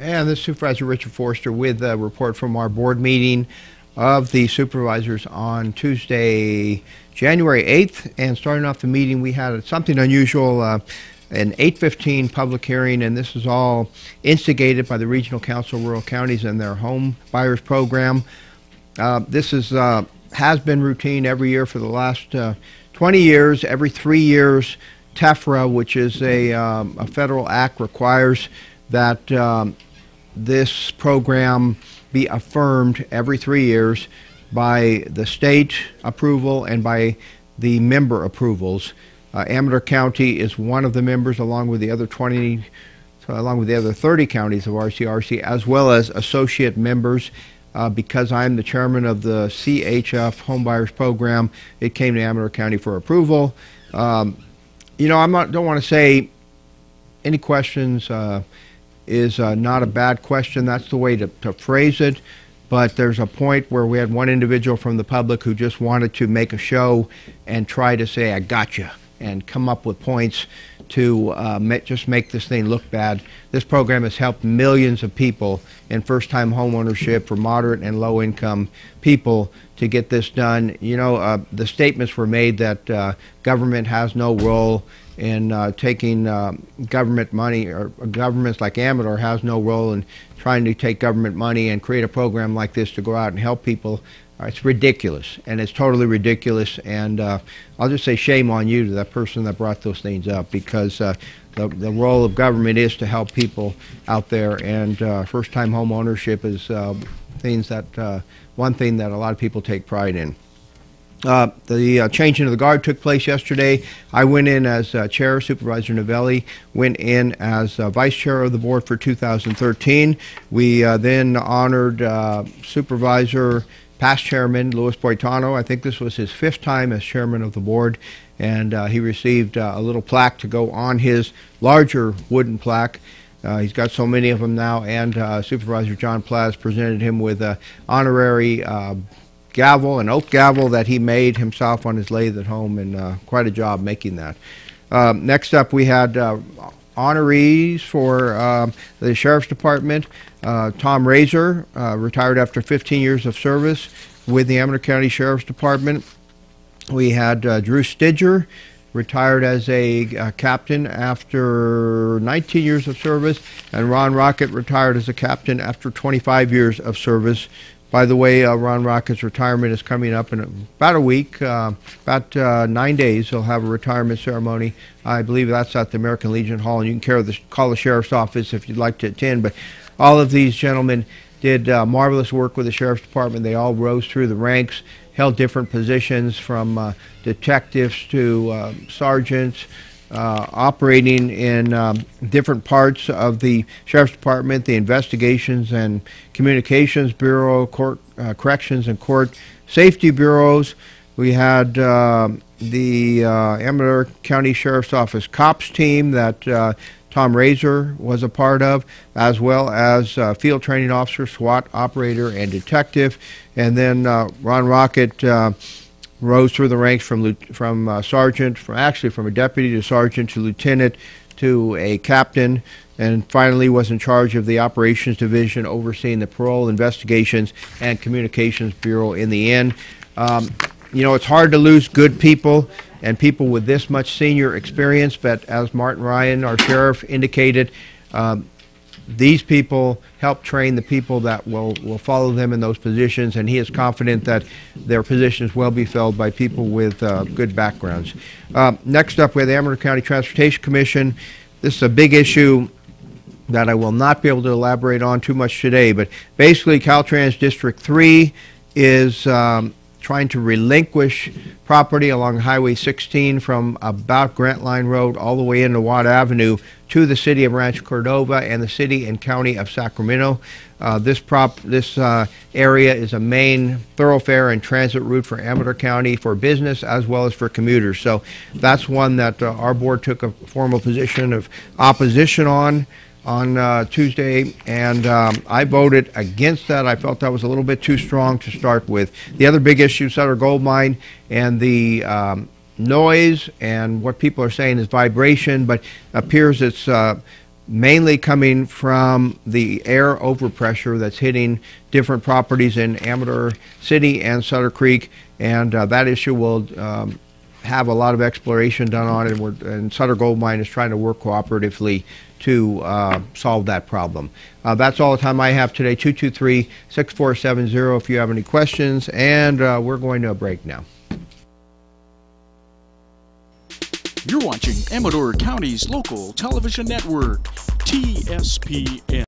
And this is Supervisor Richard Forster with a report from our board meeting of the supervisors on Tuesday, January 8th. And starting off the meeting, we had something unusual, an 8:15 public hearing, and this is all instigated by the Regional Council of Rural Counties and their home buyers program. This has been routine every year for the last 20 years. Every 3 years, TEFRA, which is a federal act, requires that this program be affirmed every 3 years by the state approval and by the member approvals. Amador County is one of the members, along with the other 30 counties of RCRC, as well as associate members. Because I'm the chairman of the CHF Homebuyers Program, it came to Amador County for approval. You know, don't want to say any questions is not a bad question. That's the way to phrase it. But there's a point where we had one individual from the public who just wanted to make a show and try to say, I gotcha, and come up with points to just make this thing look bad. This program has helped millions of people in first-time home ownership for moderate and low-income people to get this done. You know, the statements were made that government has no role in taking government money, or governments like Amador has no role in trying to take government money and create a program like this to go out and help people. It's ridiculous, and it's totally ridiculous, and I'll just say shame on you to that person that brought those things up, because the role of government is to help people out there, and first-time home ownership is one thing that a lot of people take pride in. The changing of the guard took place yesterday. I went in as chair. Supervisor Novelli went in as vice chair of the board for 2013. We then honored Supervisor past chairman Louis Boitano. I think this was his 5th time as chairman of the board, and he received a little plaque to go on his larger wooden plaque. He's got so many of them now, and Supervisor John Plaz presented him with an honorary gavel, an oak gavel that he made himself on his lathe at home, and quite a job making that. Next up, we had honorees for the Sheriff's Department. Tom Razor, retired after 15 years of service with the Amador County Sheriff's Department. We had Drew Stidger, retired as a captain after 19 years of service, and Ron Rocket retired as a captain after 25 years of service. By the way, Ron Rocket's retirement is coming up in about a week, about 9 days. He'll have a retirement ceremony. I believe that's at the American Legion Hall, and you can call the Sheriff's Office if you'd like to attend. But all of these gentlemen did marvelous work with the Sheriff's Department. They all rose through the ranks, held different positions from detectives to sergeants, operating in different parts of the Sheriff's Department, the Investigations and Communications Bureau, Court Corrections and Court Safety Bureaus. We had the Amador County Sheriff's Office Cops team that Tom Razor was a part of, as well as field training officer, SWAT operator, and detective. And then Ron Rocket rose through the ranks from sergeant, from a deputy to sergeant to lieutenant to a captain, and finally was in charge of the operations division, overseeing the parole investigations and communications bureau in the end. You know, it's hard to lose good people and people with this much senior experience, but as Martin Ryan, our sheriff, indicated, these people help train the people that will follow them in those positions, and he is confident that their positions will be filled by people with good backgrounds. Next up, we have the Amador County Transportation Commission. This is a big issue that I will not be able to elaborate on too much today, but basically Caltrans District 3 is trying to relinquish property along Highway 16 from about Grant Line Road all the way into Watt Avenue to the city of Rancho Cordova and the city and county of Sacramento. This area is a main thoroughfare and transit route for Amador County for business as well as for commuters. So that's one that our board took a formal position of opposition on Tuesday, and I voted against that. I felt that was a little bit too strong to start with. The other big issue, Sutter Gold Mine, and the noise, and what people are saying is vibration, but appears it's mainly coming from the air overpressure that's hitting different properties in Amador City and Sutter Creek, and that issue will have a lot of exploration done on it, and Sutter Gold Mine is trying to work cooperatively to solve that problem. That's all the time I have today. 223-6470 if you have any questions, and we're going to a break now. You're watching Amador County's local television network, TSPN.